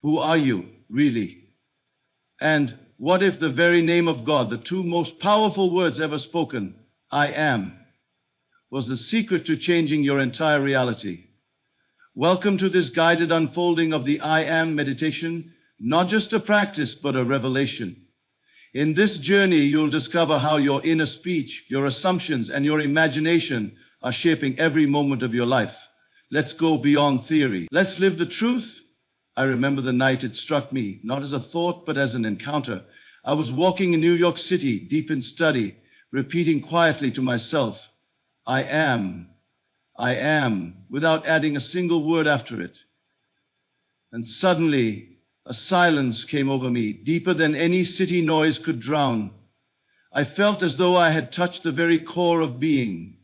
Who are you, really? And what if the very name of God, the two most powerful words ever spoken, I am, was the secret to changing your entire reality? Welcome to this guided unfolding of the I Am meditation, not just a practice, but a revelation. In this journey, you'll discover how your inner speech, your assumptions, and your imagination are shaping every moment of your life. Let's go beyond theory. Let's live the truth. I remember the night it struck me, not as a thought, but as an encounter. I was walking in New York City, deep in study, repeating quietly to myself, I am, without adding a single word after it. And suddenly, a silence came over me, deeper than any city noise could drown. I felt as though I had touched the very core of being.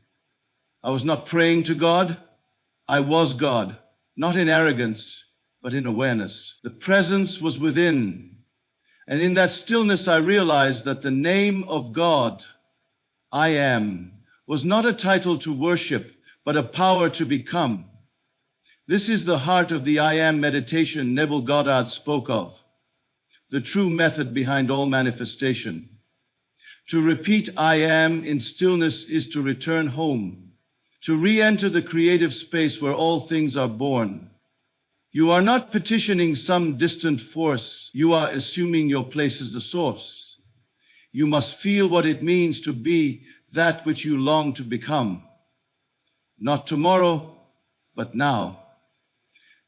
I was not praying to God. I was God, not in arrogance, but in awareness. The presence was within. And in that stillness, I realized that the name of God, I am, was not a title to worship, but a power to become. This is the heart of the I Am meditation Neville Goddard spoke of, the true method behind all manifestation. To repeat I am in stillness is to return home, to re-enter the creative space where all things are born. You are not petitioning some distant force. You are assuming your place as the source. You must feel what it means to be that which you long to become. Not tomorrow, but now.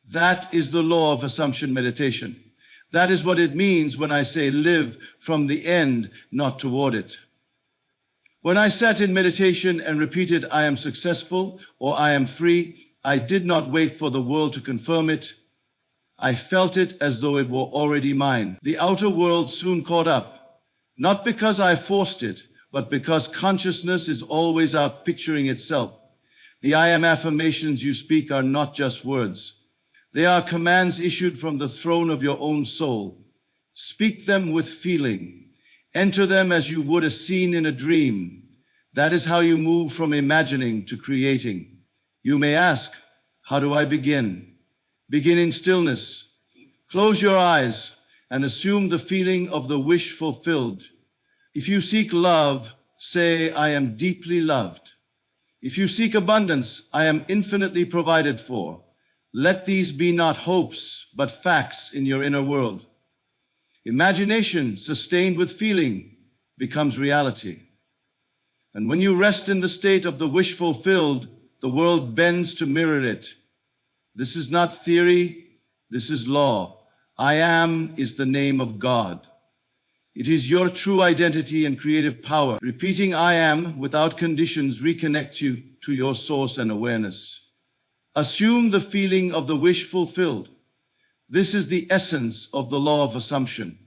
That is the law of assumption meditation. That is what it means when I say live from the end, not toward it. When I sat in meditation and repeated, I am successful or I am free, I did not wait for the world to confirm it. I felt it as though it were already mine. The outer world soon caught up, not because I forced it, but because consciousness is always out picturing itself. The I am affirmations you speak are not just words. They are commands issued from the throne of your own soul. Speak them with feeling. Enter them as you would a scene in a dream. That is how you move from imagining to creating. You may ask, how do I begin? Begin in stillness. Close your eyes and assume the feeling of the wish fulfilled. If you seek love, say, I am deeply loved. If you seek abundance, I am infinitely provided for. Let these be not hopes, but facts in your inner world. Imagination, sustained with feeling, becomes reality. And when you rest in the state of the wish fulfilled, the world bends to mirror it. This is not theory, this is law. I am is the name of God. It is your true identity and creative power. Repeating I am without conditions reconnects you to your source and awareness. Assume the feeling of the wish fulfilled. This is the essence of the law of assumption.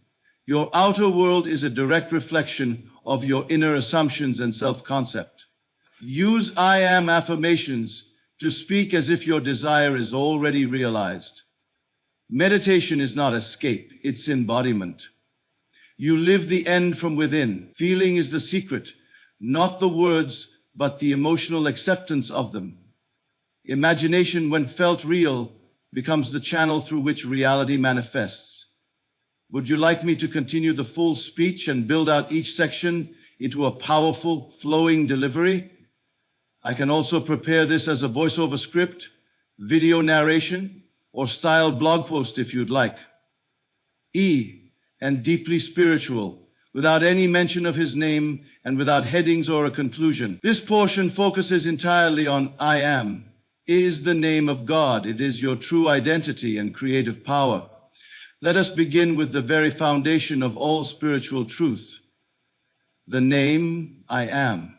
Your outer world is a direct reflection of your inner assumptions and self-concept. Use I am affirmations to speak as if your desire is already realized. Meditation is not escape, it's embodiment. You live the end from within. Feeling is the secret, not the words, but the emotional acceptance of them. Imagination, when felt real, becomes the channel through which reality manifests. Would you like me to continue the full speech and build out each section into a powerful, flowing delivery? I can also prepare this as a voiceover script, video narration, or styled blog post if you'd like. E, and deeply spiritual, without any mention of his name and without headings or a conclusion. This portion focuses entirely on I am. Is the name of God. It is your true identity and creative power. Let us begin with the very foundation of all spiritual truth. The name I am.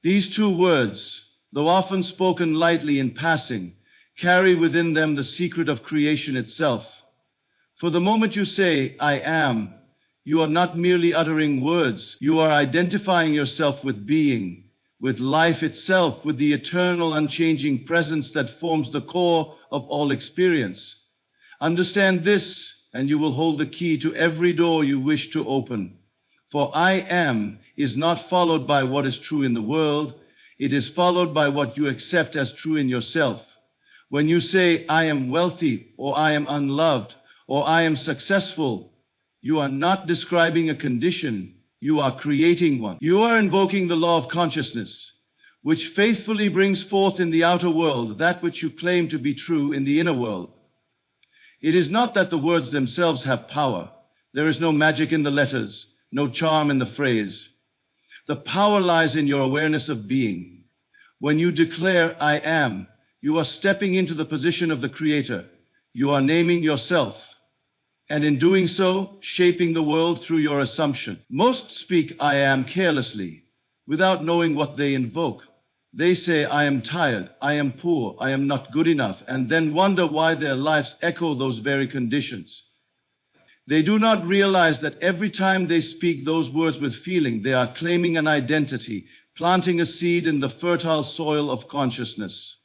These two words, though often spoken lightly in passing, carry within them the secret of creation itself. For the moment you say, I am, you are not merely uttering words. You are identifying yourself with being, with life itself, with the eternal, unchanging presence that forms the core of all experience. Understand this, and you will hold the key to every door you wish to open. For I am is not followed by what is true in the world. It is followed by what you accept as true in yourself. When you say, I am wealthy, or I am unloved, or I am successful, you are not describing a condition, you are creating one. You are invoking the law of consciousness, which faithfully brings forth in the outer world that which you claim to be true in the inner world. It is not that the words themselves have power. There is no magic in the letters, no charm in the phrase. The power lies in your awareness of being. When you declare, I am, you are stepping into the position of the Creator. You are naming yourself, and in doing so, shaping the world through your assumption. Most speak I am carelessly, without knowing what they invoke. They say, I am tired, I am poor, I am not good enough, and then wonder why their lives echo those very conditions. They do not realize that every time they speak those words with feeling, they are claiming an identity, planting a seed in the fertile soil of consciousness.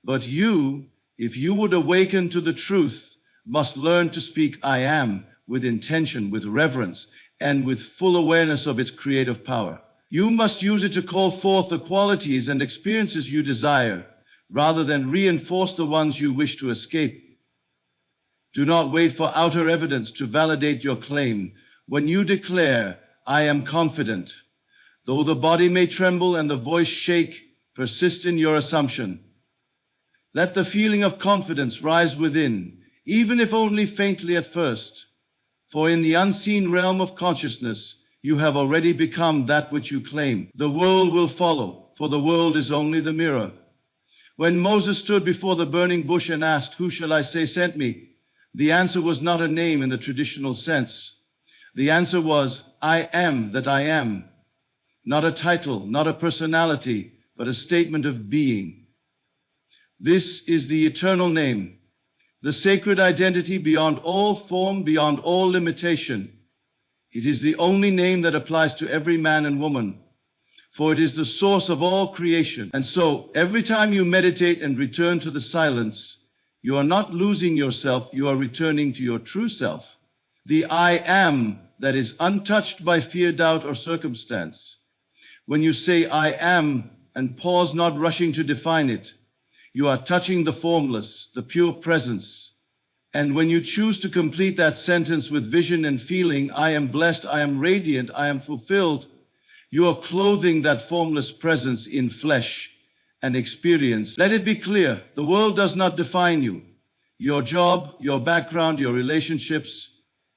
But you, if you would awaken to the truth, must learn to speak I am with intention, with reverence, and with full awareness of its creative power. You must use it to call forth the qualities and experiences you desire, rather than reinforce the ones you wish to escape. Do not wait for outer evidence to validate your claim. When you declare, I am confident, though the body may tremble and the voice shake, persist in your assumption. Let the feeling of confidence rise within, even if only faintly at first. For in the unseen realm of consciousness, you have already become that which you claim. The world will follow, for the world is only the mirror. When Moses stood before the burning bush and asked, who shall I say sent me? The answer was not a name in the traditional sense. The answer was, I am that I am. Not a title, not a personality, but a statement of being. This is the eternal name, the sacred identity beyond all form, beyond all limitation. It is the only name that applies to every man and woman, for it is the source of all creation. And so, every time you meditate and return to the silence, you are not losing yourself, you are returning to your true self. The I am that is untouched by fear, doubt, or circumstance. When you say I am and pause, not rushing to define it, you are touching the formless, the pure presence. And when you choose to complete that sentence with vision and feeling, I am blessed, I am radiant, I am fulfilled, you are clothing that formless presence in flesh and experience. Let it be clear, the world does not define you. Your job, your background, your relationships,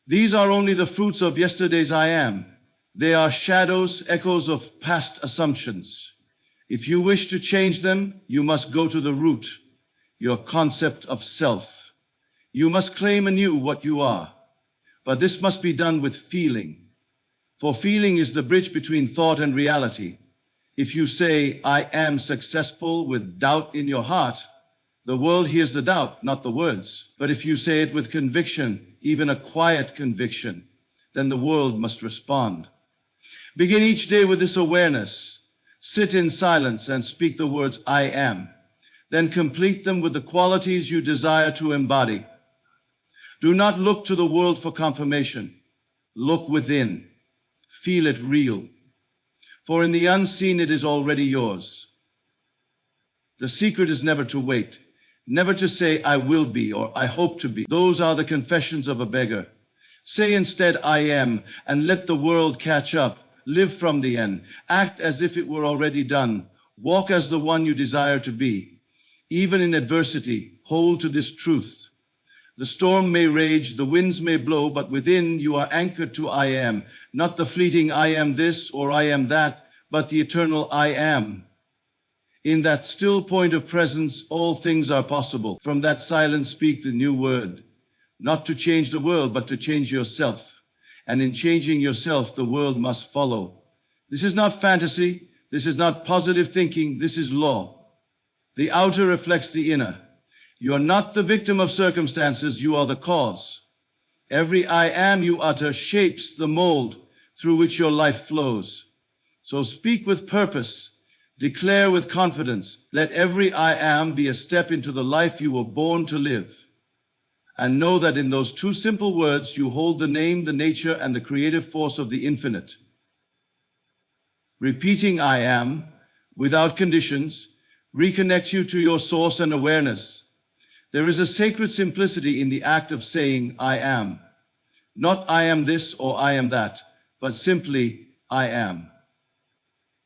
these are only the fruits of yesterday's I am. They are shadows, echoes of past assumptions. If you wish to change them, you must go to the root, your concept of self. You must claim anew what you are. But this must be done with feeling. For feeling is the bridge between thought and reality. If you say, I am successful with doubt in your heart, the world hears the doubt, not the words. But if you say it with conviction, even a quiet conviction, then the world must respond. Begin each day with this awareness. Sit in silence and speak the words, I am. Then complete them with the qualities you desire to embody. Do not look to the world for confirmation. Look within. Feel it real. For in the unseen, it is already yours. The secret is never to wait, never to say, I will be, or I hope to be. Those are the confessions of a beggar. Say instead, I am, and let the world catch up. Live from the end. Act as if it were already done. Walk as the one you desire to be. Even in adversity, hold to this truth. The storm may rage, the winds may blow, but within you are anchored to I am. Not the fleeting I am this or I am that, but the eternal I am. In that still point of presence, all things are possible. From that silence, speak the new word. Not to change the world, but to change yourself. And in changing yourself, the world must follow. This is not fantasy. This is not positive thinking. This is law. The outer reflects the inner. You are not the victim of circumstances. You are the cause. Every I am you utter shapes the mold through which your life flows. So speak with purpose. Declare with confidence. Let every I am be a step into the life you were born to live. And know that in those two simple words, you hold the name, the nature, and the creative force of the infinite. Repeating I am, without conditions, reconnects you to your source and awareness. There is a sacred simplicity in the act of saying, I am. Not I am this or I am that, but simply, I am.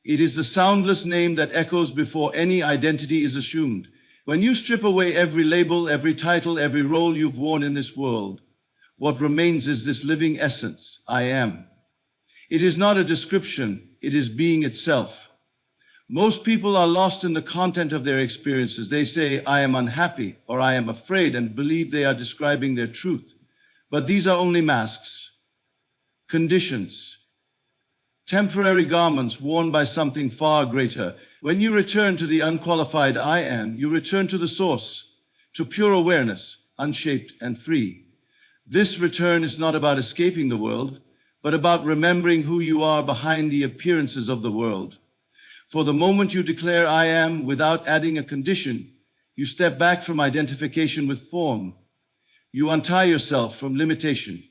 It is the soundless name that echoes before any identity is assumed. When you strip away every label, every title, every role you've worn in this world, what remains is this living essence, I am. It is not a description, it is being itself. Most people are lost in the content of their experiences. They say, I am unhappy, or I am afraid, and believe they are describing their truth. But these are only masks, conditions, temporary garments worn by something far greater. When you return to the unqualified I am, you return to the source, to pure awareness, unshaped and free. This return is not about escaping the world, but about remembering who you are behind the appearances of the world. For the moment you declare I am without adding a condition, you step back from identification with form. You untie yourself from limitation.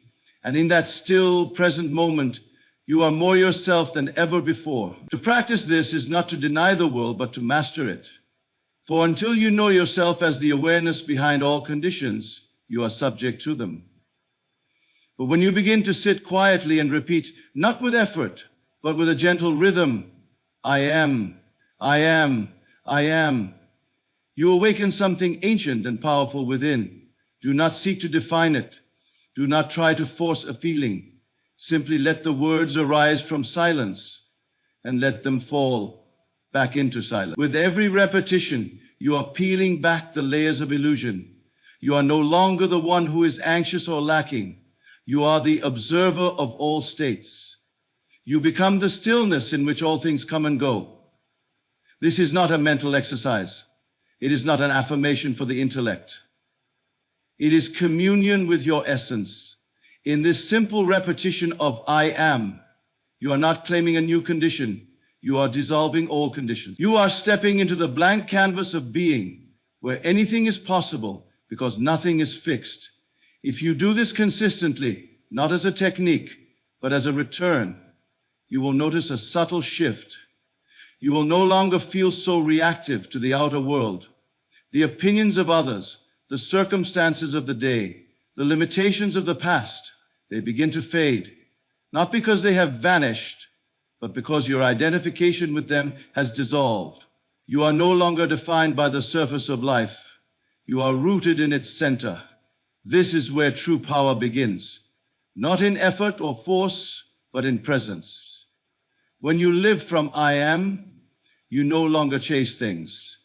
And in that still present moment, you are more yourself than ever before. To practice this is not to deny the world, but to master it. For until you know yourself as the awareness behind all conditions, you are subject to them. But when you begin to sit quietly and repeat, not with effort, but with a gentle rhythm, I am, I am, I am, you awaken something ancient and powerful within. Do not seek to define it. Do not try to force a feeling. Simply let the words arise from silence and let them fall back into silence. With every repetition, you are peeling back the layers of illusion. You are no longer the one who is anxious or lacking. You are the observer of all states. You become the stillness in which all things come and go. This is not a mental exercise. It is not an affirmation for the intellect. It is communion with your essence. In this simple repetition of I am, you are not claiming a new condition. You are dissolving all conditions. You are stepping into the blank canvas of being, where anything is possible because nothing is fixed. If you do this consistently, not as a technique, but as a return, you will notice a subtle shift. You will no longer feel so reactive to the outer world. The opinions of others, the circumstances of the day, the limitations of the past, they begin to fade, not because they have vanished, but because your identification with them has dissolved. You are no longer defined by the surface of life. You are rooted in its center. This is where true power begins, not in effort or force, but in presence. When you live from I am, you no longer chase things.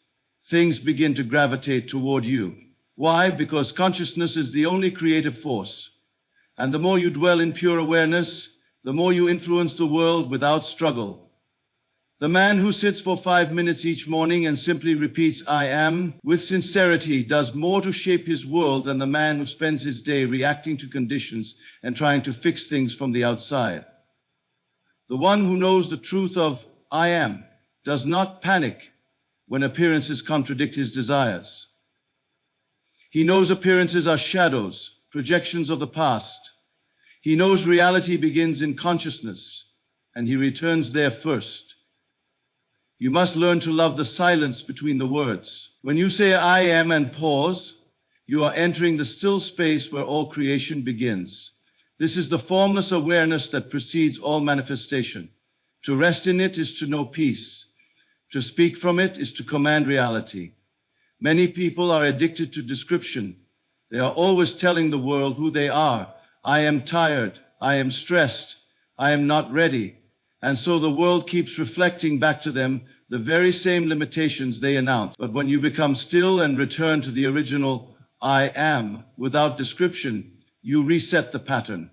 Things begin to gravitate toward you. Why? Because consciousness is the only creative force. And the more you dwell in pure awareness, the more you influence the world without struggle. The man who sits for 5 minutes each morning and simply repeats I am with sincerity does more to shape his world than the man who spends his day reacting to conditions and trying to fix things from the outside. The one who knows the truth of I am does not panic when appearances contradict his desires. He knows appearances are shadows, projections of the past. He knows reality begins in consciousness, and he returns there first. You must learn to love the silence between the words. When you say I am and pause, you are entering the still space where all creation begins. This is the formless awareness that precedes all manifestation. To rest in it is to know peace. To speak from it is to command reality. Many people are addicted to description. They are always telling the world who they are. I am tired. I am stressed. I am not ready. And so the world keeps reflecting back to them the very same limitations they announce. But when you become still and return to the original I am without description, you reset the pattern.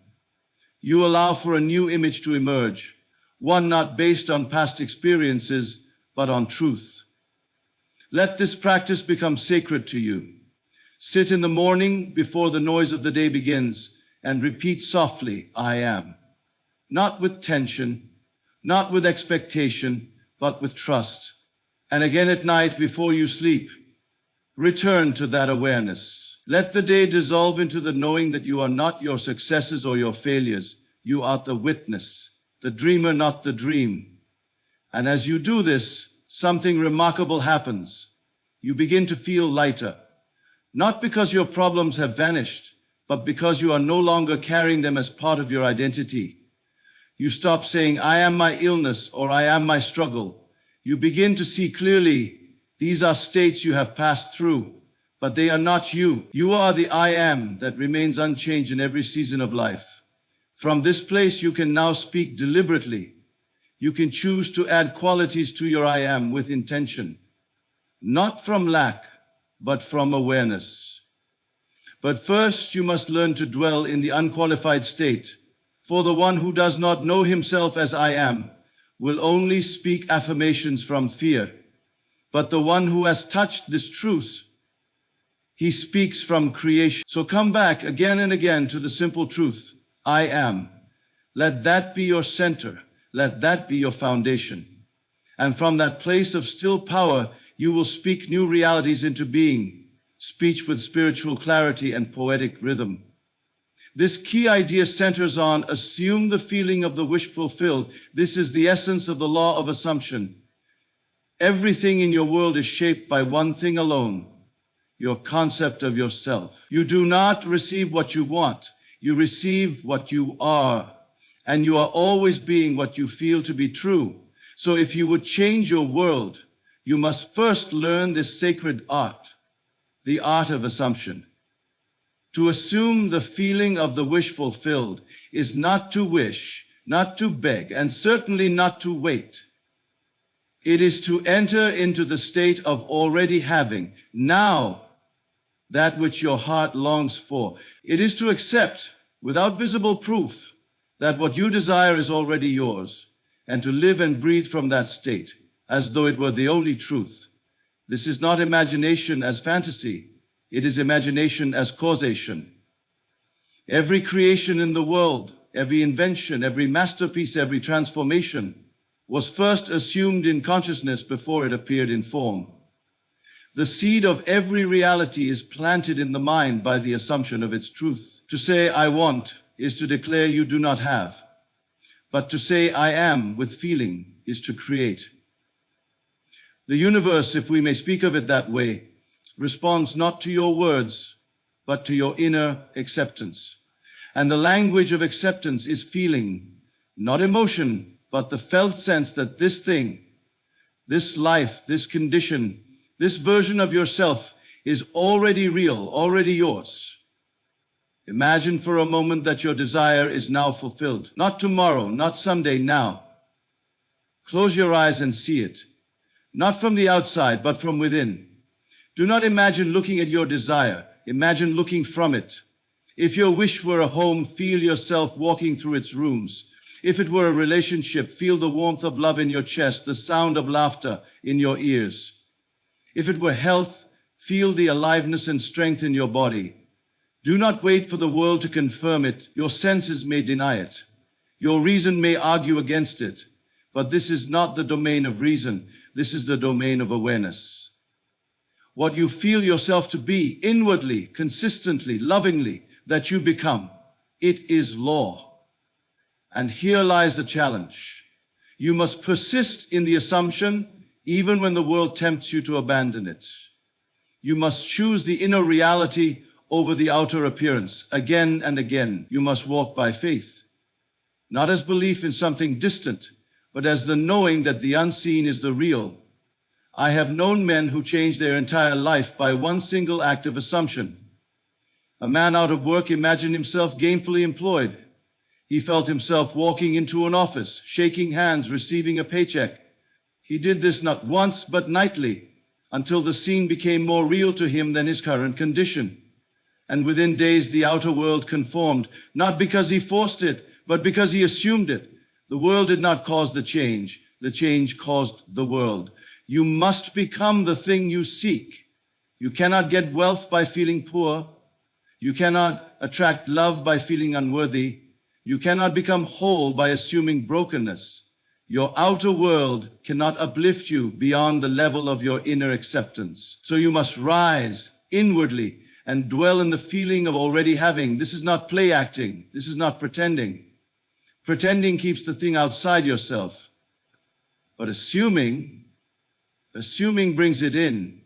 You allow for a new image to emerge, one not based on past experiences, but on truth. Let this practice become sacred to you. Sit in the morning before the noise of the day begins and repeat softly, I am. Not with tension, not with expectation, but with trust. And again at night before you sleep, return to that awareness. Let the day dissolve into the knowing that you are not your successes or your failures. You are the witness, the dreamer, not the dream. And as you do this, something remarkable happens. You begin to feel lighter. Not because your problems have vanished, but because you are no longer carrying them as part of your identity. You stop saying, I am my illness or I am my struggle. You begin to see clearly these are states you have passed through, but they are not you. You are the I am that remains unchanged in every season of life. From this place, you can now speak deliberately. You can choose to add qualities to your I am with intention, not from lack, but from awareness. But first, you must learn to dwell in the unqualified state. For the one who does not know himself as I am will only speak affirmations from fear. But the one who has touched this truth, he speaks from creation. So come back again and again to the simple truth, I am. Let that be your center. Let that be your foundation. And from that place of still power, you will speak new realities into being, speech with spiritual clarity and poetic rhythm. This key idea centers on assume the feeling of the wish fulfilled. This is the essence of the law of assumption. Everything in your world is shaped by one thing alone, your concept of yourself. You do not receive what you want. You receive what you are. And you are always being what you feel to be true. So if you would change your world, you must first learn this sacred art, the art of assumption. To assume the feeling of the wish fulfilled is not to wish, not to beg, and certainly not to wait. It is to enter into the state of already having, now, that which your heart longs for. It is to accept, without visible proof, that what you desire is already yours, and to live and breathe from that state, as though it were the only truth. This is not imagination as fantasy. It is imagination as causation. Every creation in the world, every invention, every masterpiece, every transformation was first assumed in consciousness before it appeared in form. The seed of every reality is planted in the mind by the assumption of its truth. To say I want is to declare you do not have. But to say I am with feeling is to create. The universe, if we may speak of it that way, responds not to your words, but to your inner acceptance. And the language of acceptance is feeling, not emotion, but the felt sense that this thing, this life, this condition, this version of yourself is already real, already yours. Imagine for a moment that your desire is now fulfilled. Not tomorrow, not someday, now. Close your eyes and see it. Not from the outside, but from within. Do not imagine looking at your desire. Imagine looking from it. If your wish were a home, feel yourself walking through its rooms. If it were a relationship, feel the warmth of love in your chest, the sound of laughter in your ears. If it were health, feel the aliveness and strength in your body. Do not wait for the world to confirm it. Your senses may deny it. Your reason may argue against it. But this is not the domain of reason. This is the domain of awareness. What you feel yourself to be inwardly, consistently, lovingly, that you become, it is law. And here lies the challenge. You must persist in the assumption even when the world tempts you to abandon it. You must choose the inner reality over the outer appearance. Again and again, you must walk by faith, not as belief in something distant, but as the knowing that the unseen is the real. I have known men who changed their entire life by one single act of assumption. A man out of work imagined himself gainfully employed. He felt himself walking into an office, shaking hands, receiving a paycheck. He did this not once, but nightly, until the scene became more real to him than his current condition. And within days, the outer world conformed, not because he forced it, but because he assumed it. The world did not cause the change caused the world. You must become the thing you seek. You cannot get wealth by feeling poor. You cannot attract love by feeling unworthy. You cannot become whole by assuming brokenness. Your outer world cannot uplift you beyond the level of your inner acceptance. So you must rise inwardly and dwell in the feeling of already having. This is not play acting. This is not pretending. Pretending keeps the thing outside yourself. But assuming brings it in.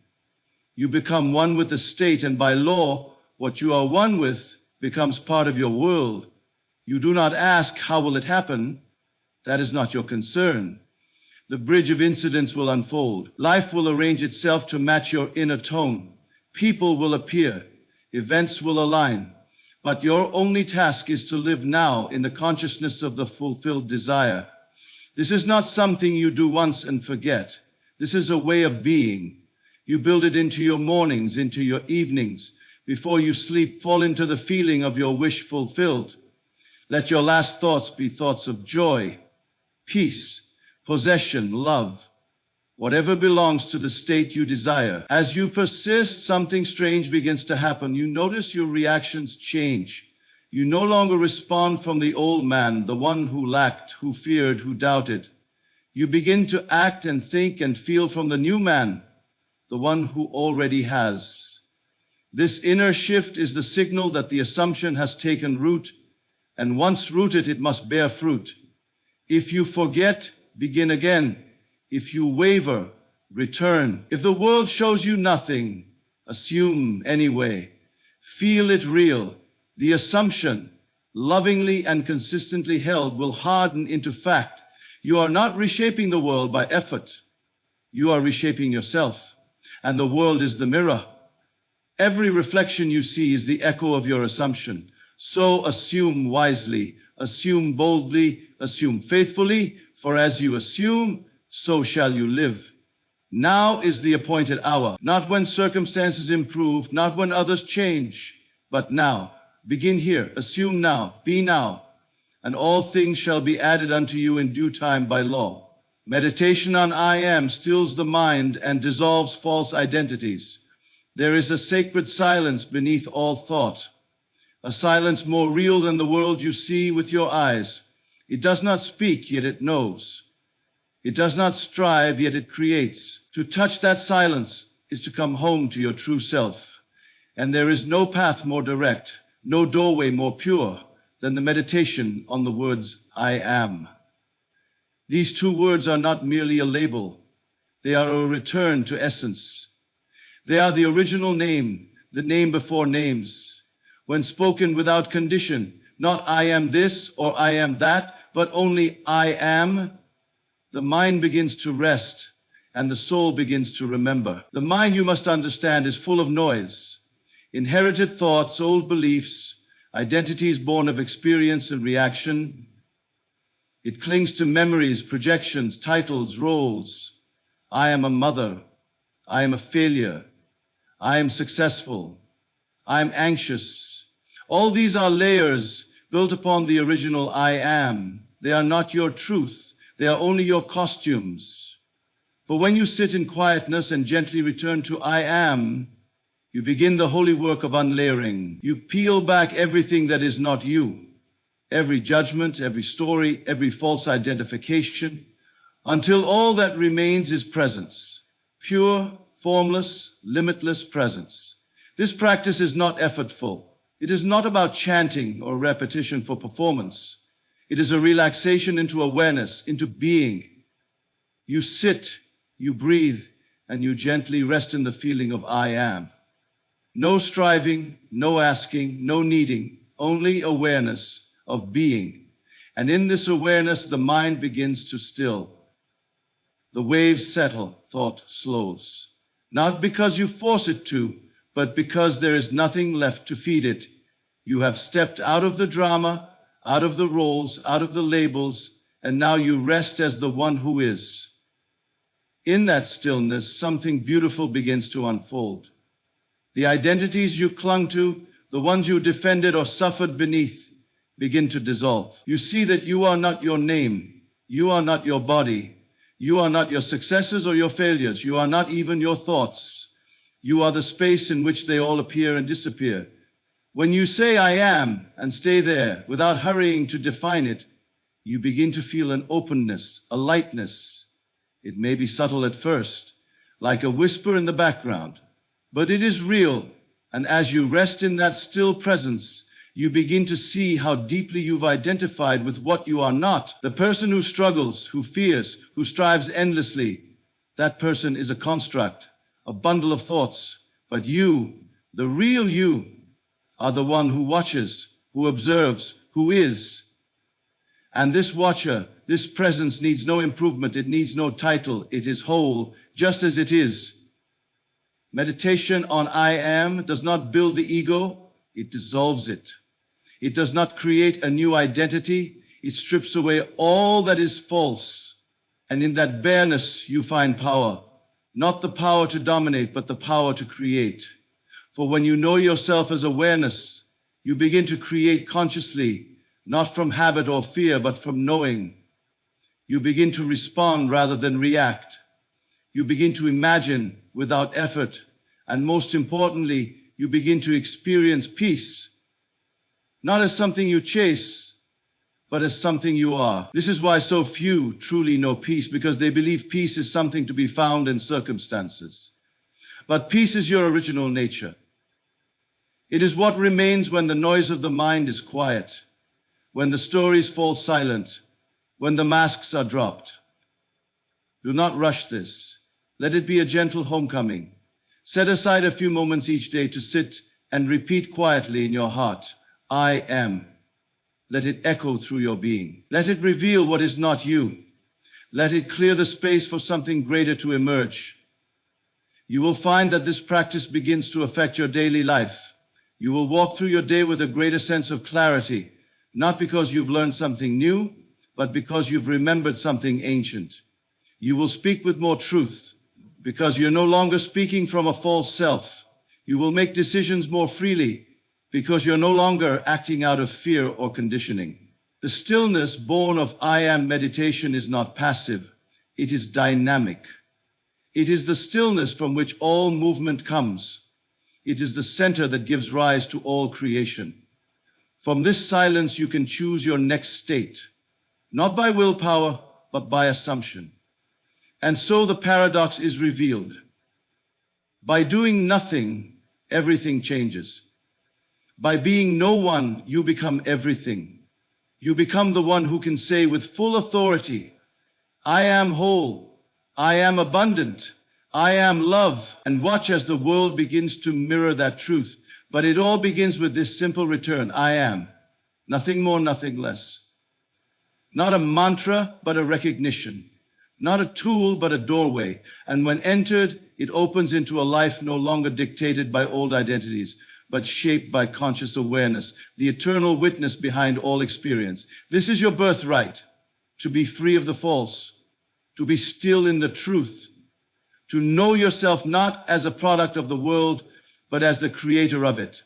You become one with the state, and by law, what you are one with becomes part of your world. You do not ask, how will it happen? That is not your concern. The bridge of incidents will unfold. Life will arrange itself to match your inner tone. People will appear. Events will align. But your only task is to live now in the consciousness of the fulfilled desire. This is not something you do once and forget. This is a way of being. You build it into your mornings, into your evenings. Before you sleep, fall into the feeling of your wish fulfilled. Let your last thoughts be thoughts of joy, peace, possession, love, whatever belongs to the state you desire. As you persist, something strange begins to happen. You notice your reactions change. You no longer respond from the old man, the one who lacked, who feared, who doubted. You begin to act and think and feel from the new man, the one who already has. This inner shift is the signal that the assumption has taken root, and once rooted, it must bear fruit. If you forget, begin again. If you waver, return. If the world shows you nothing, assume anyway. Feel it real. The assumption, lovingly and consistently held, will harden into fact. You are not reshaping the world by effort. You are reshaping yourself, and the world is the mirror. Every reflection you see is the echo of your assumption. So assume wisely, assume boldly, assume faithfully, for as you assume, so shall you live. Now is the appointed hour, not when circumstances improve, not when others change, but now. Begin here, assume now, be now, and all things shall be added unto you in due time by law. Meditation on I am stills the mind and dissolves false identities. There is a sacred silence beneath all thought, a silence more real than the world you see with your eyes. It does not speak, yet it knows. It does not strive, yet it creates. To touch that silence is to come home to your true self. And there is no path more direct, no doorway more pure than the meditation on the words, I am. These two words are not merely a label. They are a return to essence. They are the original name, the name before names. When spoken without condition, not I am this or I am that, but only I am, the mind begins to rest and the soul begins to remember. The mind, you must understand, is full of noise. Inherited thoughts, old beliefs, identities born of experience and reaction. It clings to memories, projections, titles, roles. I am a mother. I am a failure. I am successful. I am anxious. All these are layers built upon the original I am. They are not your truth. They are only your costumes. But when you sit in quietness and gently return to I am, you begin the holy work of unlayering. You peel back everything that is not you, every judgment, every story, every false identification, until all that remains is presence, pure, formless, limitless presence. This practice is not effortful. It is not about chanting or repetition for performance. It is a relaxation into awareness, into being. You sit, you breathe, and you gently rest in the feeling of I am. No striving, no asking, no needing, only awareness of being. And in this awareness, the mind begins to still. The waves settle, thought slows. Not because you force it to, but because there is nothing left to feed it. You have stepped out of the drama, out of the roles, out of the labels, and now you rest as the one who is. In that stillness, something beautiful begins to unfold. The identities you clung to, the ones you defended or suffered beneath, begin to dissolve. You see that you are not your name. You are not your body. You are not your successes or your failures. You are not even your thoughts. You are the space in which they all appear and disappear. When you say I am and stay there without hurrying to define it, you begin to feel an openness, a lightness. It may be subtle at first, like a whisper in the background, but it is real. And as you rest in that still presence, you begin to see how deeply you've identified with what you are not. The person who struggles, who fears, who strives endlessly, that person is a construct, a bundle of thoughts, But you, the real you, are the one who watches, who observes, who is. And this watcher, this presence needs no improvement, it needs no title, it is whole, just as it is. Meditation on I am does not build the ego, it dissolves it. It does not create a new identity, it strips away all that is false. And in that bareness you find power, not the power to dominate, but the power to create. For when you know yourself as awareness, you begin to create consciously, not from habit or fear, but from knowing. You begin to respond rather than react. You begin to imagine without effort. And most importantly, you begin to experience peace, not as something you chase, but as something you are. This is why so few truly know peace, because they believe peace is something to be found in circumstances. But peace is your original nature. It is what remains when the noise of the mind is quiet, when the stories fall silent, when the masks are dropped. Do not rush this. Let it be a gentle homecoming. Set aside a few moments each day to sit and repeat quietly in your heart, I am. Let it echo through your being. Let it reveal what is not you. Let it clear the space for something greater to emerge. You will find that this practice begins to affect your daily life. You will walk through your day with a greater sense of clarity, not because you've learned something new, but because you've remembered something ancient. You will speak with more truth, because you're no longer speaking from a false self. You will make decisions more freely, because you're no longer acting out of fear or conditioning. The stillness born of I am meditation is not passive, it is dynamic. It is the stillness from which all movement comes. It is the center that gives rise to all creation. From this silence you can choose your next state, not by willpower, but by assumption. And so the paradox is revealed. By doing nothing, everything changes. By being no one, you become everything. You become the one who can say with full authority, I am whole, I am abundant, I am love, and watch as the world begins to mirror that truth. But it all begins with this simple return, I am. Nothing more, nothing less. Not a mantra, but a recognition. Not a tool, but a doorway. And when entered, it opens into a life no longer dictated by old identities, but shaped by conscious awareness, the eternal witness behind all experience. This is your birthright, to be free of the false, to be still in the truth, to know yourself not as a product of the world, but as the creator of it.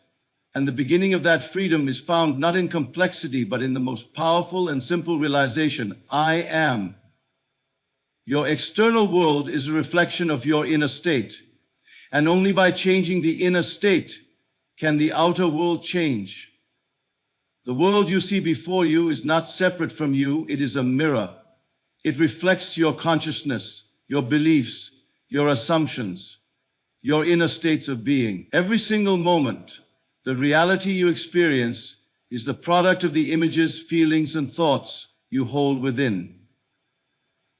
And the beginning of that freedom is found not in complexity, but in the most powerful and simple realization, I am. Your external world is a reflection of your inner state, and only by changing the inner state can the outer world change. The world you see before you is not separate from you, it is a mirror. It reflects your consciousness, your beliefs, your assumptions, your inner states of being. Every single moment, the reality you experience is the product of the images, feelings, and thoughts you hold within.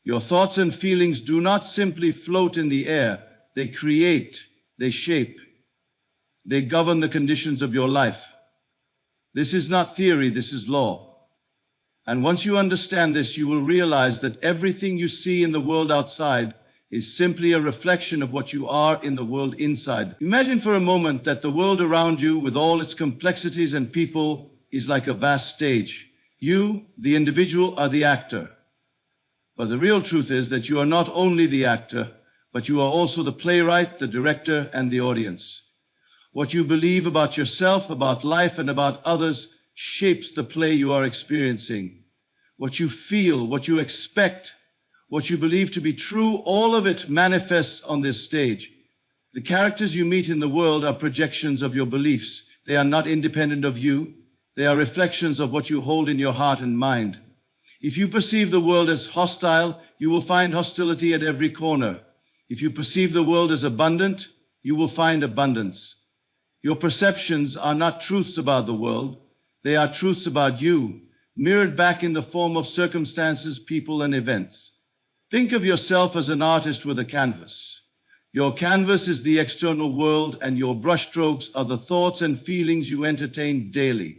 Your thoughts and feelings do not simply float in the air. They create, they shape, they govern the conditions of your life. This is not theory, this is law. And once you understand this, you will realize that everything you see in the world outside is simply a reflection of what you are in the world inside. Imagine for a moment that the world around you, with all its complexities and people, is like a vast stage. You, the individual, are the actor. But the real truth is that you are not only the actor, but you are also the playwright, the director, and the audience. What you believe about yourself, about life, and about others shapes the play you are experiencing. What you feel, what you expect, what you believe to be true, all of it manifests on this stage. The characters you meet in the world are projections of your beliefs. They are not independent of you. They are reflections of what you hold in your heart and mind. If you perceive the world as hostile, you will find hostility at every corner. If you perceive the world as abundant, you will find abundance. Your perceptions are not truths about the world. They are truths about you, mirrored back in the form of circumstances, people, and events. Think of yourself as an artist with a canvas. Your canvas is the external world, and your brushstrokes are the thoughts and feelings you entertain daily.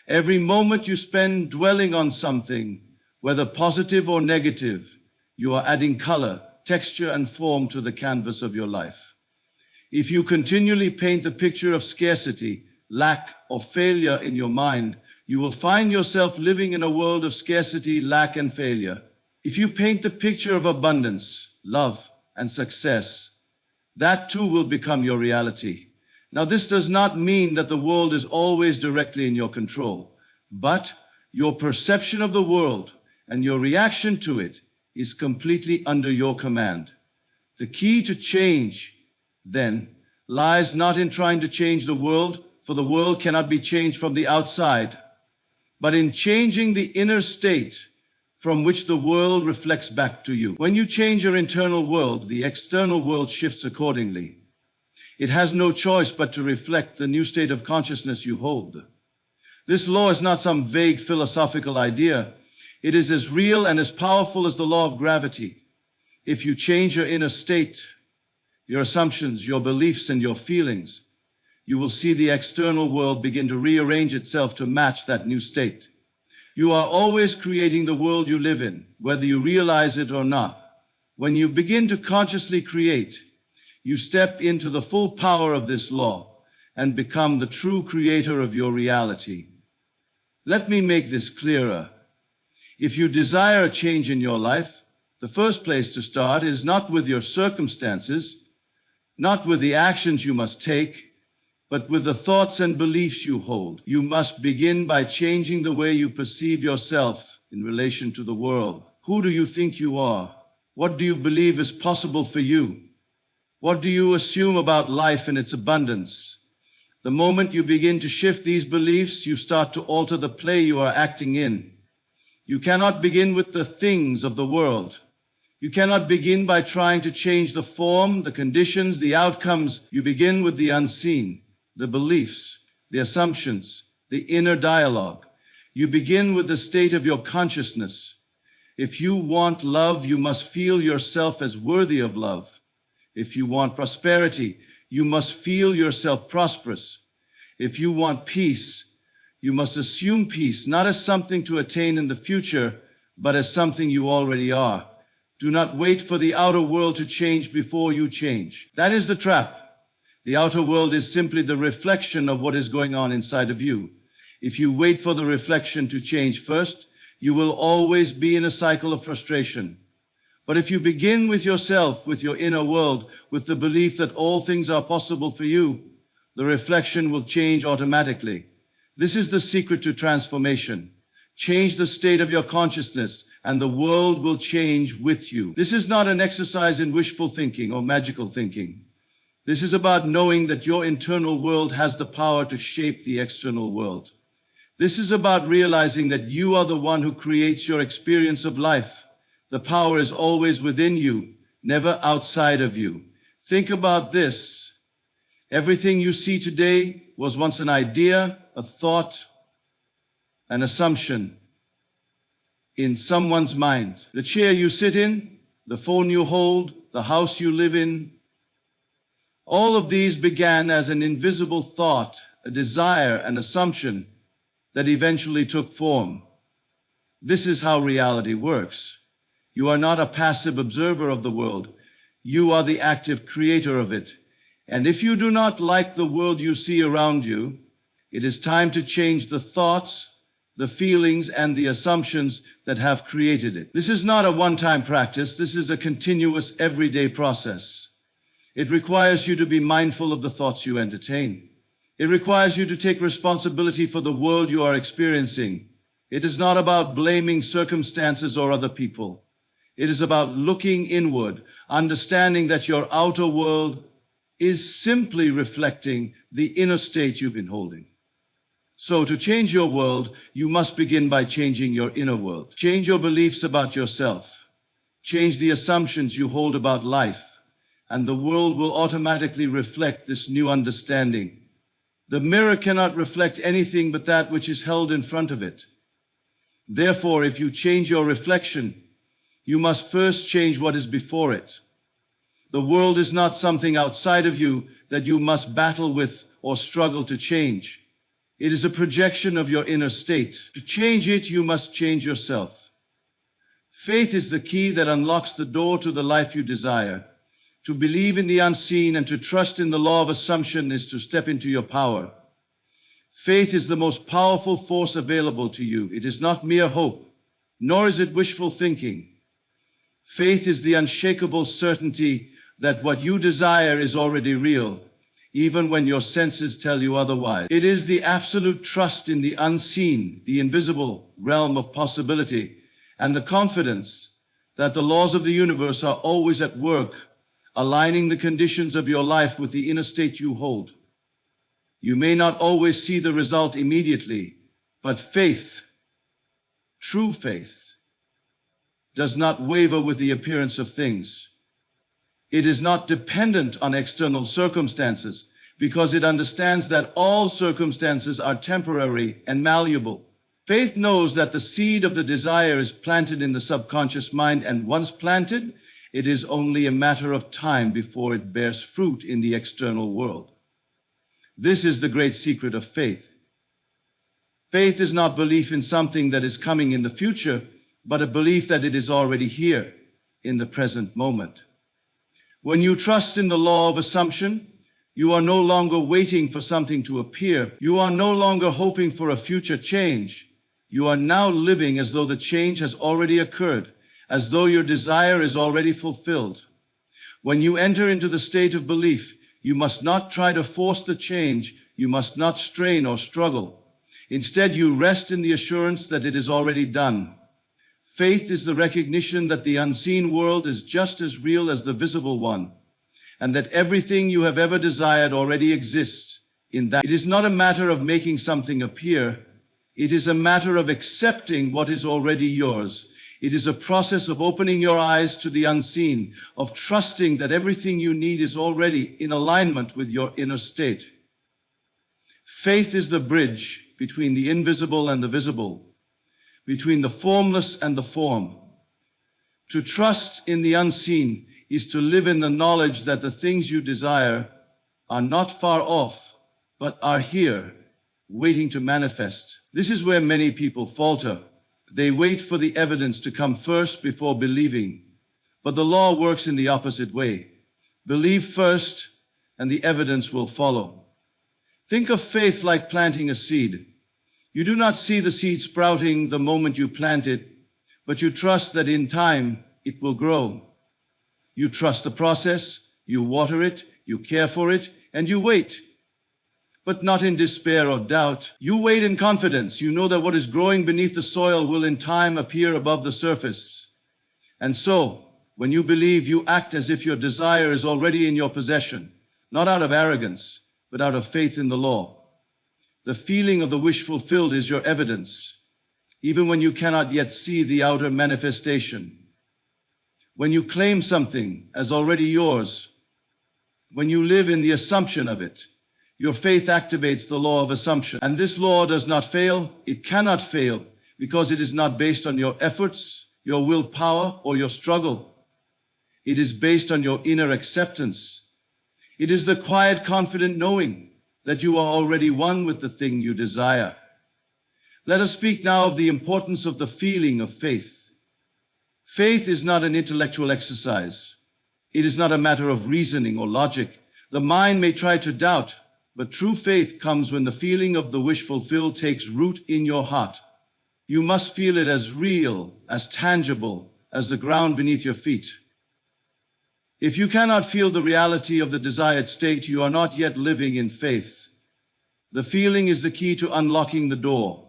Every moment you spend dwelling on something, whether positive or negative, you are adding color, texture, and form to the canvas of your life. If you continually paint the picture of scarcity, lack, or failure in your mind, you will find yourself living in a world of scarcity, lack, and failure. If you paint the picture of abundance, love, and success, that too will become your reality. Now, this does not mean that the world is always directly in your control, but your perception of the world and your reaction to it is completely under your command. The key to change, then, lies not in trying to change the world, for the world cannot be changed from the outside, but in changing the inner state from which the world reflects back to you. When you change your internal world, the external world shifts accordingly. It has no choice but to reflect the new state of consciousness you hold. This law is not some vague philosophical idea. It is as real and as powerful as the law of gravity. If you change your inner state, your assumptions, your beliefs, and your feelings, you will see the external world begin to rearrange itself to match that new state. You are always creating the world you live in, whether you realize it or not. When you begin to consciously create, you step into the full power of this law and become the true creator of your reality. Let me make this clearer. If you desire a change in your life, the first place to start is not with your circumstances, not with the actions you must take, but with the thoughts and beliefs you hold. You must begin by changing the way you perceive yourself in relation to the world. Who do you think you are? What do you believe is possible for you? What do you assume about life and its abundance? The moment you begin to shift these beliefs, you start to alter the play you are acting in. You cannot begin with the things of the world. You cannot begin by trying to change the form, the conditions, the outcomes. You begin with the unseen, the beliefs, the assumptions, the inner dialogue. You begin with the state of your consciousness. If you want love, you must feel yourself as worthy of love. If you want prosperity, you must feel yourself prosperous. If you want peace, you must assume peace, not as something to attain in the future, but as something you already are. Do not wait for the outer world to change before you change. That is the trap. The outer world is simply the reflection of what is going on inside of you. If you wait for the reflection to change first, you will always be in a cycle of frustration. But if you begin with yourself, with your inner world, with the belief that all things are possible for you, the reflection will change automatically. This is the secret to transformation. Change the state of your consciousness, and the world will change with you. This is not an exercise in wishful thinking or magical thinking. This is about knowing that your internal world has the power to shape the external world. This is about realizing that you are the one who creates your experience of life. The power is always within you, never outside of you. Think about this. Everything you see today was once an idea, a thought, an assumption in someone's mind. The chair you sit in, the phone you hold, the house you live in, all of these began as an invisible thought, a desire, an assumption that eventually took form. This is how reality works. You are not a passive observer of the world. You are the active creator of it. And if you do not like the world you see around you, it is time to change the thoughts, the feelings, and the assumptions that have created it. This is not a one-time practice. This is a continuous, everyday process. It requires you to be mindful of the thoughts you entertain. It requires you to take responsibility for the world you are experiencing. It is not about blaming circumstances or other people. It is about looking inward, understanding that your outer world is simply reflecting the inner state you've been holding. So to change your world, you must begin by changing your inner world. Change your beliefs about yourself. Change the assumptions you hold about life, and the world will automatically reflect this new understanding. The mirror cannot reflect anything but that which is held in front of it. Therefore, if you change your reflection, you must first change what is before it. The world is not something outside of you that you must battle with or struggle to change. It is a projection of your inner state. To change it, you must change yourself. Faith is the key that unlocks the door to the life you desire. To believe in the unseen and to trust in the law of assumption is to step into your power. Faith is the most powerful force available to you. It is not mere hope, nor is it wishful thinking. Faith is the unshakable certainty that what you desire is already real, even when your senses tell you otherwise. It is the absolute trust in the unseen, the invisible realm of possibility, and the confidence that the laws of the universe are always at work, aligning the conditions of your life with the inner state you hold. You may not always see the result immediately, but faith, true faith, does not waver with the appearance of things. It is not dependent on external circumstances because it understands that all circumstances are temporary and malleable. Faith knows that the seed of the desire is planted in the subconscious mind, and once planted, it is only a matter of time before it bears fruit in the external world. This is the great secret of faith. Faith is not belief in something that is coming in the future, but a belief that it is already here in the present moment. When you trust in the law of assumption, you are no longer waiting for something to appear. You are no longer hoping for a future change. You are now living as though the change has already occurred, as though your desire is already fulfilled. When you enter into the state of belief, you must not try to force the change. You must not strain or struggle. Instead, you rest in the assurance that it is already done. Faith is the recognition that the unseen world is just as real as the visible one, and that everything you have ever desired already exists in that. It is not a matter of making something appear. It is a matter of accepting what is already yours. It is a process of opening your eyes to the unseen, of trusting that everything you need is already in alignment with your inner state. Faith is the bridge between the invisible and the visible, between the formless and the form. To trust in the unseen is to live in the knowledge that the things you desire are not far off, but are here, waiting to manifest. This is where many people falter. They wait for the evidence to come first before believing. But the law works in the opposite way. Believe first, and the evidence will follow. Think of faith like planting a seed. You do not see the seed sprouting the moment you plant it, but you trust that in time it will grow. You trust the process, you water it, you care for it, and you wait. But not in despair or doubt. You wait in confidence. You know that what is growing beneath the soil will in time appear above the surface. And so, when you believe, you act as if your desire is already in your possession, not out of arrogance, but out of faith in the law. The feeling of the wish fulfilled is your evidence, even when you cannot yet see the outer manifestation. When you claim something as already yours, when you live in the assumption of it, your faith activates the law of assumption. And this law does not fail. It cannot fail because it is not based on your efforts, your willpower, or your struggle. It is based on your inner acceptance. It is the quiet, confident knowing that you are already one with the thing you desire. Let us speak now of the importance of the feeling of faith. Faith is not an intellectual exercise. It is not a matter of reasoning or logic. The mind may try to doubt, but true faith comes when the feeling of the wish fulfilled takes root in your heart. You must feel it as real, as tangible as the ground beneath your feet. If you cannot feel the reality of the desired state, you are not yet living in faith. The feeling is the key to unlocking the door.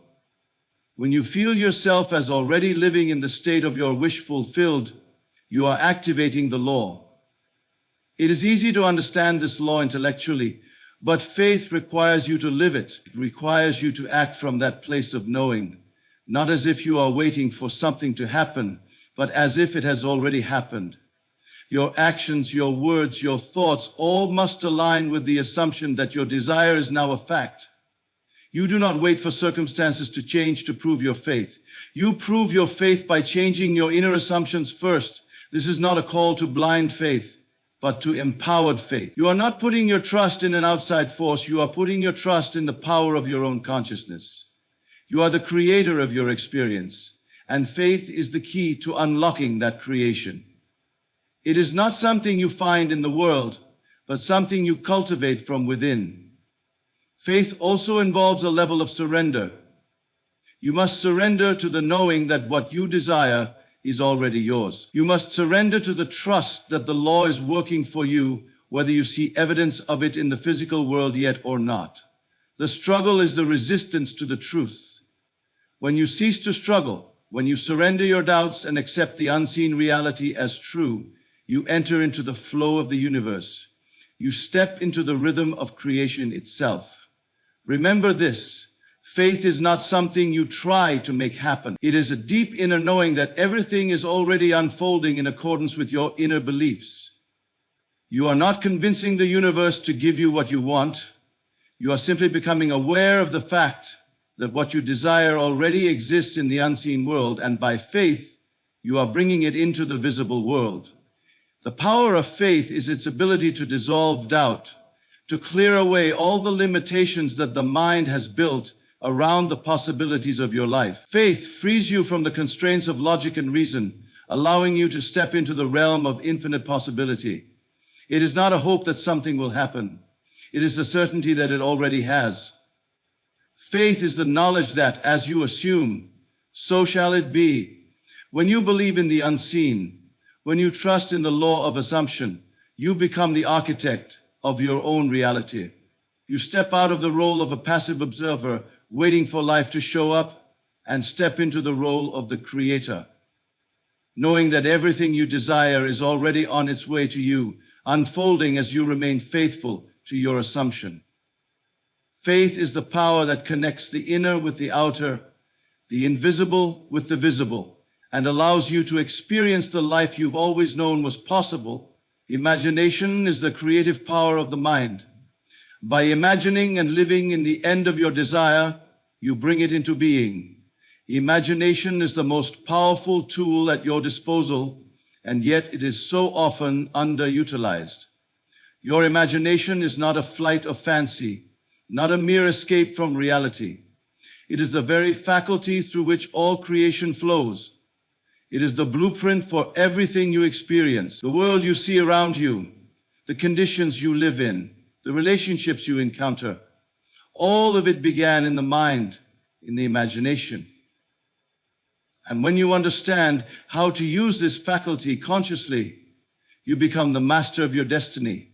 When you feel yourself as already living in the state of your wish fulfilled, you are activating the law. It is easy to understand this law intellectually, but faith requires you to live it. It requires you to act from that place of knowing, not as if you are waiting for something to happen, but as if it has already happened. Your actions, your words, your thoughts, all must align with the assumption that your desire is now a fact. You do not wait for circumstances to change to prove your faith. You prove your faith by changing your inner assumptions first. This is not a call to blind faith, but to empowered faith. You are not putting your trust in an outside force. You are putting your trust in the power of your own consciousness. You are the creator of your experience, and faith is the key to unlocking that creation. It is not something you find in the world, but something you cultivate from within. Faith also involves a level of surrender. You must surrender to the knowing that what you desire is already yours. You must surrender to the trust that the law is working for you, whether you see evidence of it in the physical world yet or not. The struggle is the resistance to the truth. When you cease to struggle, when you surrender your doubts and accept the unseen reality as true, you enter into the flow of the universe. You step into the rhythm of creation itself. Remember this. Faith is not something you try to make happen. It is a deep inner knowing that everything is already unfolding in accordance with your inner beliefs. You are not convincing the universe to give you what you want. You are simply becoming aware of the fact that what you desire already exists in the unseen world, and by faith, you are bringing it into the visible world. The power of faith is its ability to dissolve doubt, to clear away all the limitations that the mind has built around the possibilities of your life. Faith frees you from the constraints of logic and reason, allowing you to step into the realm of infinite possibility. It is not a hope that something will happen. It is the certainty that it already has. Faith is the knowledge that, as you assume, so shall it be. When you believe in the unseen, when you trust in the law of assumption, you become the architect of your own reality. You step out of the role of a passive observer, waiting for life to show up, and step into the role of the creator, knowing that everything you desire is already on its way to you, unfolding as you remain faithful to your assumption. Faith is the power that connects the inner with the outer, the invisible with the visible, and allows you to experience the life you've always known was possible. Imagination is the creative power of the mind. By imagining and living in the end of your desire, you bring it into being. Imagination is the most powerful tool at your disposal, and yet it is so often underutilized. Your imagination is not a flight of fancy, not a mere escape from reality. It is the very faculty through which all creation flows. It is the blueprint for everything you experience, the world you see around you, the conditions you live in, the relationships you encounter. All of it began in the mind, in the imagination. And when you understand how to use this faculty consciously, you become the master of your destiny.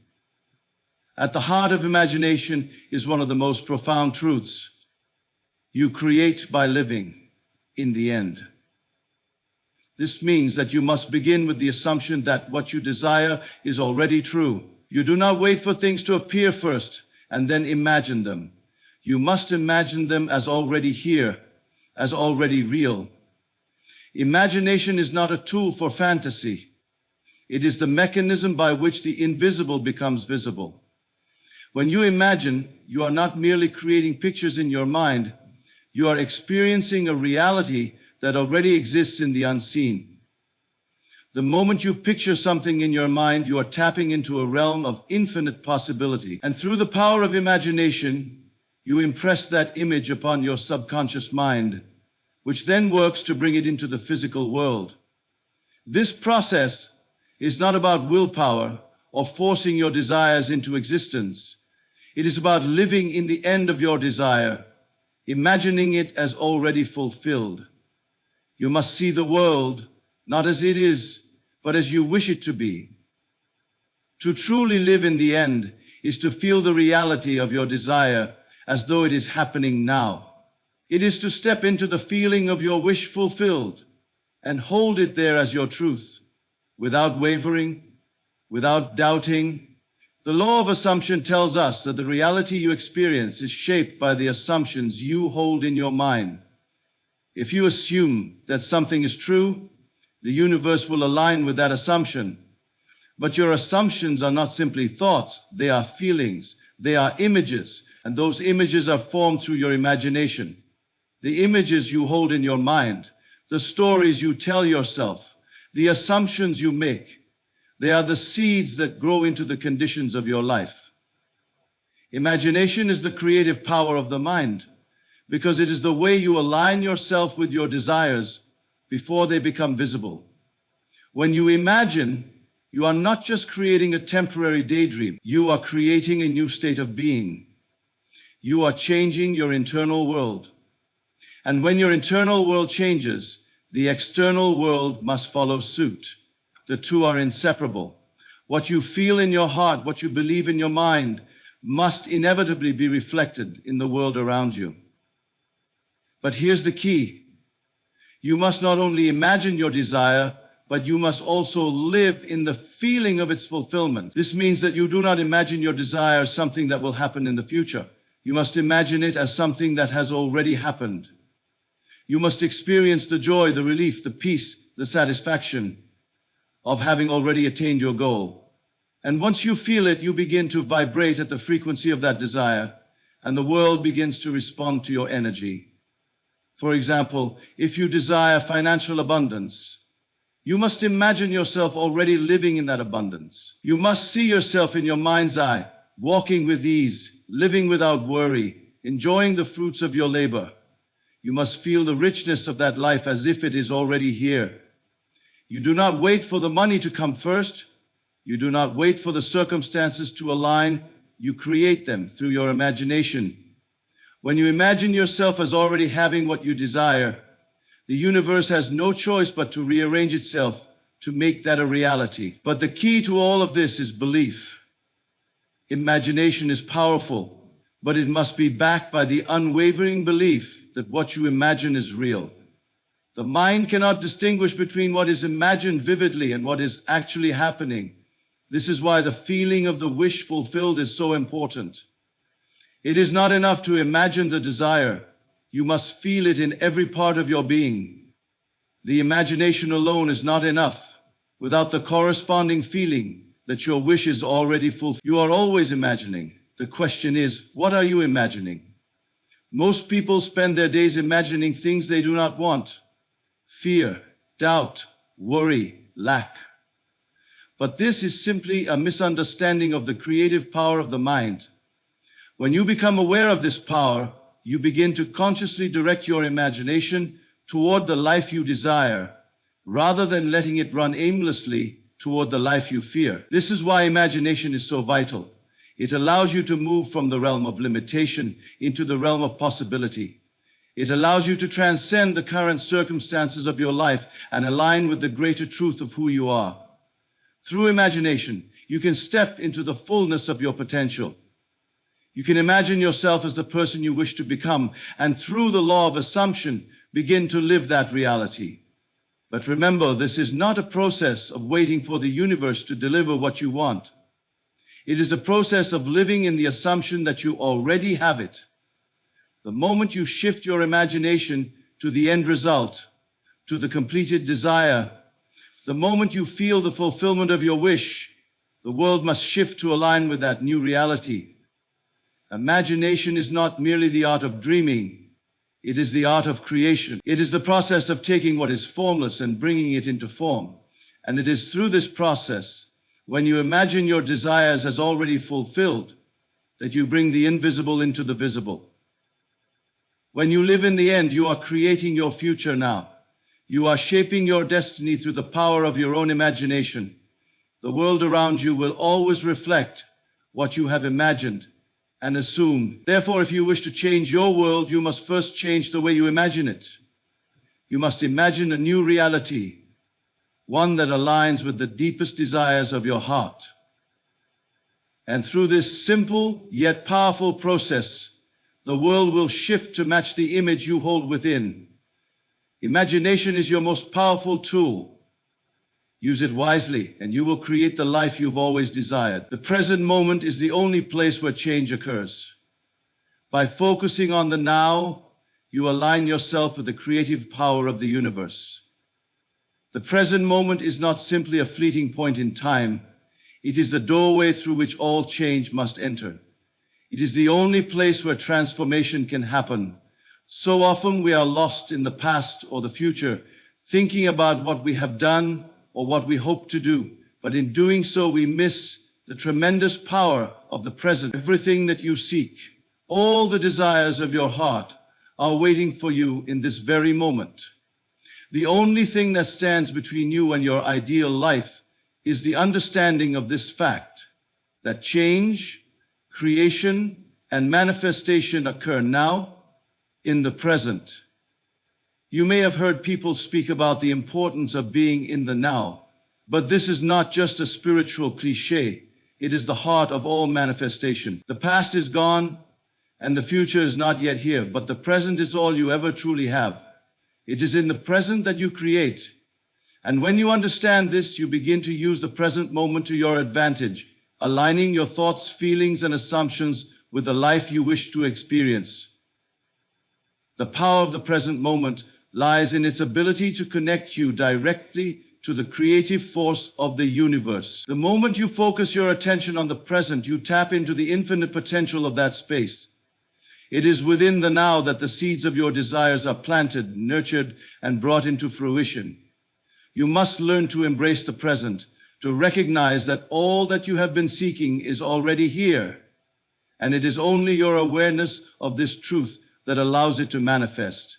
At the heart of imagination is one of the most profound truths. You create by living in the end. This means that you must begin with the assumption that what you desire is already true. You do not wait for things to appear first and then imagine them. You must imagine them as already here, as already real. Imagination is not a tool for fantasy. It is the mechanism by which the invisible becomes visible. When you imagine, you are not merely creating pictures in your mind, you are experiencing a reality that already exists in the unseen. The moment you picture something in your mind, you are tapping into a realm of infinite possibility. And through the power of imagination, you impress that image upon your subconscious mind, which then works to bring it into the physical world. This process is not about willpower or forcing your desires into existence. It is about living in the end of your desire, imagining it as already fulfilled. You must see the world not as it is, but as you wish it to be. To truly live in the end is to feel the reality of your desire as though it is happening now. It is to step into the feeling of your wish fulfilled and hold it there as your truth, without wavering, without doubting. The law of assumption tells us that the reality you experience is shaped by the assumptions you hold in your mind. If you assume that something is true, the universe will align with that assumption. But your assumptions are not simply thoughts, they are feelings, they are images, and those images are formed through your imagination. The images you hold in your mind, the stories you tell yourself, the assumptions you make, They are the seeds that grow into the conditions of your life. Imagination is the creative power of the mind, because it is the way you align yourself with your desires before they become visible. When you imagine, you are not just creating a temporary daydream, you are creating a new state of being. You are changing your internal world. And when your internal world changes, the external world must follow suit. The two are inseparable. What you feel in your heart, what you believe in your mind, must inevitably be reflected in the world around you. But here's the key. You must not only imagine your desire, but you must also live in the feeling of its fulfillment. This means that you do not imagine your desire as something that will happen in the future. You must imagine it as something that has already happened. You must experience the joy, the relief, the peace, the satisfaction of having already attained your goal. And once you feel it, you begin to vibrate at the frequency of that desire, and the world begins to respond to your energy. For example, if you desire financial abundance, you must imagine yourself already living in that abundance. You must see yourself in your mind's eye, walking with ease, living without worry, enjoying the fruits of your labor. You must feel the richness of that life as if it is already here. You do not wait for the money to come first. You do not wait for the circumstances to align. You create them through your imagination. When you imagine yourself as already having what you desire, the universe has no choice but to rearrange itself to make that a reality. But the key to all of this is belief. Imagination is powerful, but it must be backed by the unwavering belief that what you imagine is real. The mind cannot distinguish between what is imagined vividly and what is actually happening. This is why the feeling of the wish fulfilled is so important. It is not enough to imagine the desire. You must feel it in every part of your being. The imagination alone is not enough. Without the corresponding feeling that your wish is already fulfilled, you are always imagining. The question is, what are you imagining? Most people spend their days imagining things they do not want. Fear, doubt, worry, lack. But this is simply a misunderstanding of the creative power of the mind. When you become aware of this power, you begin to consciously direct your imagination toward the life you desire, rather than letting it run aimlessly toward the life you fear. This is why imagination is so vital. It allows you to move from the realm of limitation into the realm of possibility. It allows you to transcend the current circumstances of your life and align with the greater truth of who you are. Through imagination, you can step into the fullness of your potential. You can imagine yourself as the person you wish to become, and through the law of assumption, begin to live that reality. But remember, this is not a process of waiting for the universe to deliver what you want. It is a process of living in the assumption that you already have it. The moment you shift your imagination to the end result, to the completed desire, the moment you feel the fulfillment of your wish, the world must shift to align with that new reality. Imagination is not merely the art of dreaming, it is the art of creation. It is the process of taking what is formless and bringing it into form. And it is through this process, when you imagine your desires as already fulfilled, that you bring the invisible into the visible. When you live in the end, you are creating your future now. You are shaping your destiny through the power of your own imagination. The world around you will always reflect what you have imagined and assumed. Therefore, if you wish to change your world, you must first change the way you imagine it. You must imagine a new reality, one that aligns with the deepest desires of your heart. And through this simple yet powerful process, the world will shift to match the image you hold within. Imagination is your most powerful tool. Use it wisely, and you will create the life you've always desired. The present moment is the only place where change occurs. By focusing on the now, you align yourself with the creative power of the universe. The present moment is not simply a fleeting point in time. It is the doorway through which all change must enter. It is the only place where transformation can happen. So often we are lost in the past or the future, thinking about what we have done or what we hope to do, But in doing so, we miss the tremendous power of the present. Everything that you seek, all the desires of your heart are waiting for you in this very moment. The only thing that stands between you and your ideal life is the understanding of this fact, that change, creation, and manifestation occur now, in the present. You may have heard people speak about the importance of being in the now, but this is not just a spiritual cliche. It is the heart of all manifestation. The past is gone, and the future is not yet here, but the present is all you ever truly have. It is in the present that you create. And when you understand this, you begin to use the present moment to your advantage, aligning your thoughts, feelings, and assumptions with the life you wish to experience. The power of the present moment lies in its ability to connect you directly to the creative force of the universe. The moment you focus your attention on the present, you tap into the infinite potential of that space. It is within the now that the seeds of your desires are planted, nurtured, and brought into fruition. You must learn to embrace the present, to recognize that all that you have been seeking is already here, and it is only your awareness of this truth that allows it to manifest.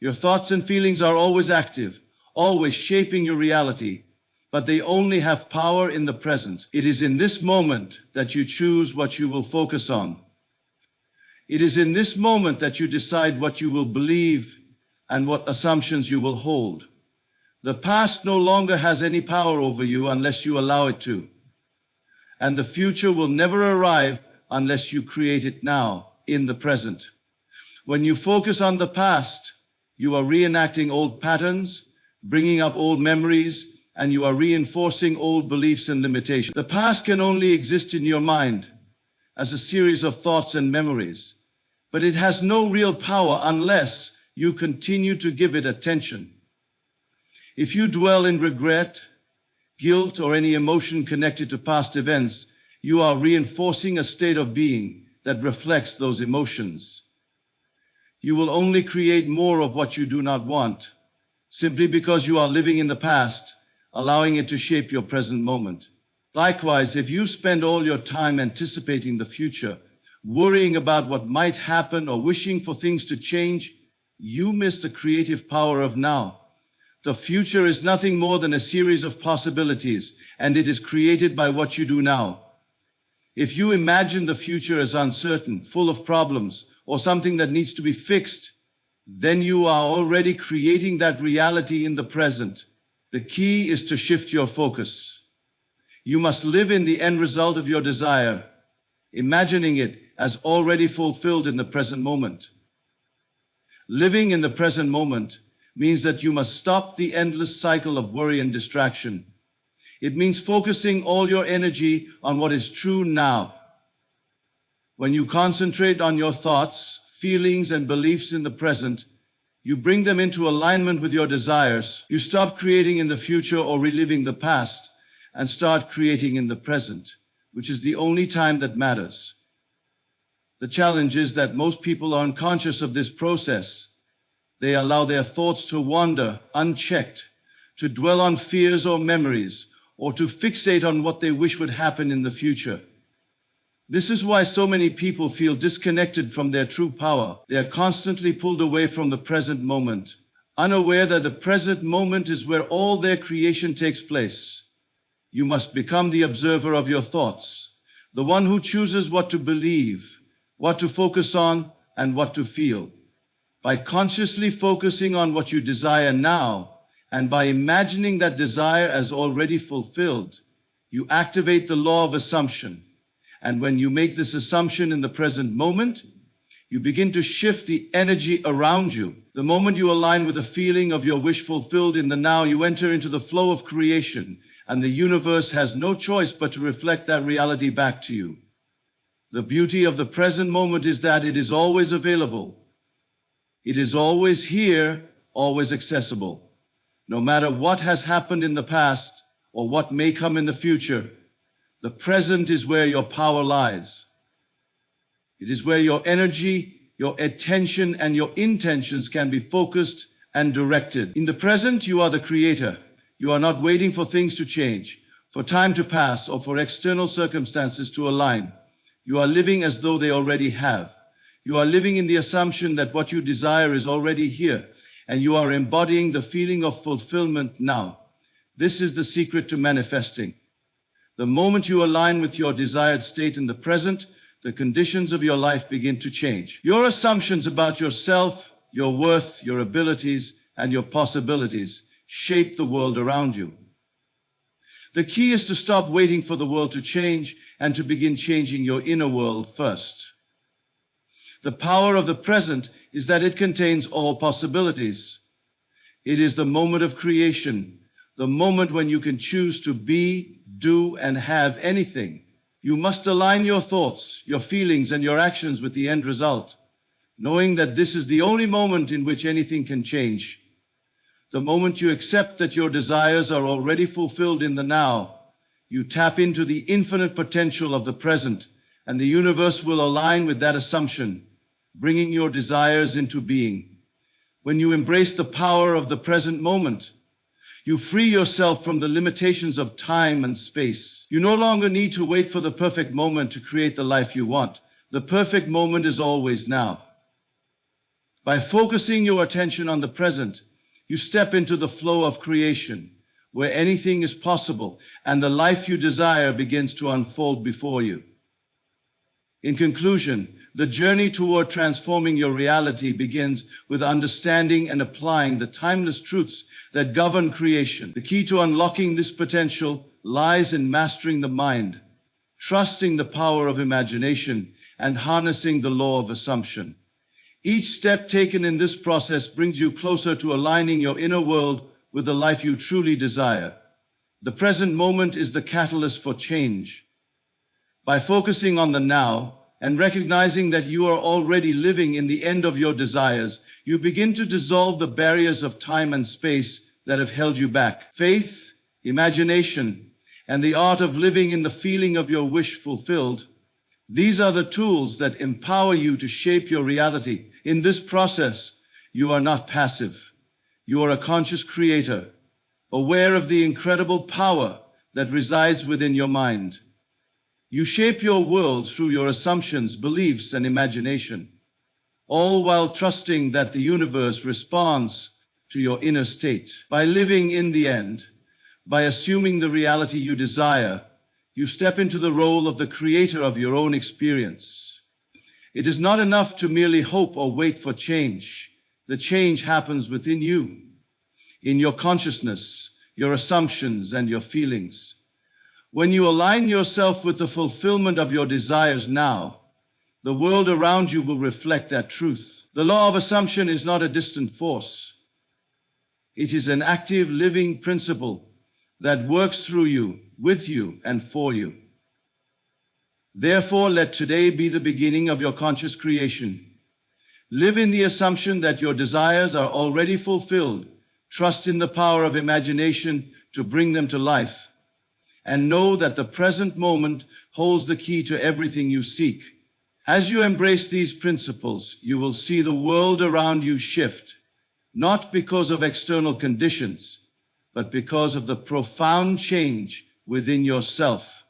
Your thoughts and feelings are always active, always shaping your reality, but they only have power in the present. It is in this moment that you choose what you will focus on. It is in this moment that you decide what you will believe and what assumptions you will hold. The past no longer has any power over you unless you allow it to. And the future will never arrive unless you create it now, in the present. When you focus on the past, you are reenacting old patterns, bringing up old memories, and you are reinforcing old beliefs and limitations. The past can only exist in your mind as a series of thoughts and memories, but it has no real power unless you continue to give it attention. If you dwell in regret, guilt, or any emotion connected to past events, you are reinforcing a state of being that reflects those emotions. You will only create more of what you do not want, simply because you are living in the past, allowing it to shape your present moment. Likewise, if you spend all your time anticipating the future, worrying about what might happen or wishing for things to change, you miss the creative power of now. The future is nothing more than a series of possibilities, and it is created by what you do now. If you imagine the future as uncertain, full of problems, or something that needs to be fixed, then you are already creating that reality in the present. The key is to shift your focus. You must live in the end result of your desire, imagining it as already fulfilled in the present moment. Living in the present moment means that you must stop the endless cycle of worry and distraction. It means focusing all your energy on what is true now. When you concentrate on your thoughts, feelings, and beliefs in the present, you bring them into alignment with your desires. You stop creating in the future or reliving the past and start creating in the present, which is the only time that matters. The challenge is that most people are unconscious of this process. They allow their thoughts to wander unchecked, to dwell on fears or memories, or to fixate on what they wish would happen in the future. This is why so many people feel disconnected from their true power. They are constantly pulled away from the present moment, unaware that the present moment is where all their creation takes place. You must become the observer of your thoughts, the one who chooses what to believe, what to focus on, and what to feel. By consciously focusing on what you desire now, and by imagining that desire as already fulfilled, you activate the law of assumption. And when you make this assumption in the present moment, you begin to shift the energy around you. The moment you align with the feeling of your wish fulfilled in the now, you enter into the flow of creation, and the universe has no choice but to reflect that reality back to you. The beauty of the present moment is that it is always available. It is always here, always accessible. No matter what has happened in the past or what may come in the future, the present is where your power lies. It is where your energy, your attention, and your intentions can be focused and directed. In the present, you are the creator. You are not waiting for things to change. for time to pass, or for external circumstances to align. You are living as though they already have. You are living in the assumption that what you desire is already here, and you are embodying the feeling of fulfillment now. This is the secret to manifesting. The moment you align with your desired state in the present, the conditions of your life begin to change. Your assumptions about yourself, your worth, your abilities, and your possibilities shape the world around you. The key is to stop waiting for the world to change and to begin changing your inner world first. The power of the present is that it contains all possibilities. It is the moment of creation, the moment when you can choose to be, do, and have anything. You must align your thoughts, your feelings, and your actions with the end result, knowing that this is the only moment in which anything can change. The moment you accept that your desires are already fulfilled in the now, you tap into the infinite potential of the present, and the universe will align with that assumption, bringing your desires into being. When you embrace the power of the present moment, you free yourself from the limitations of time and space. You no longer need to wait for the perfect moment to create the life you want. The perfect moment is always now. By focusing your attention on the present, you step into the flow of creation, where anything is possible and the life you desire begins to unfold before you. In conclusion, the journey toward transforming your reality begins with understanding and applying the timeless truths that govern creation. The key to unlocking this potential lies in mastering the mind, trusting the power of imagination, and harnessing the law of assumption. Each step taken in this process brings you closer to aligning your inner world with the life you truly desire. The present moment is the catalyst for change. By focusing on the now and recognizing that you are already living in the end of your desires, you begin to dissolve the barriers of time and space that have held you back. Faith, imagination, and the art of living in the feeling of your wish fulfilled, these are the tools that empower you to shape your reality. In this process, you are not passive. You are a conscious creator, aware of the incredible power that resides within your mind. You shape your world through your assumptions, beliefs, and imagination, all while trusting that the universe responds to your inner state. By living in the end, by assuming the reality you desire, you step into the role of the creator of your own experience. It is not enough to merely hope or wait for change. The change happens within you, in your consciousness, your assumptions, and your feelings. When you align yourself with the fulfillment of your desires now, the world around you will reflect that truth. The law of assumption is not a distant force. It is an active, living principle that works through you, with you, and for you. Therefore, let today be the beginning of your conscious creation. Live in the assumption that your desires are already fulfilled. Trust in the power of imagination to bring them to life. And know that the present moment holds the key to everything you seek. As you embrace these principles, you will see the world around you shift, not because of external conditions, but because of the profound change within yourself.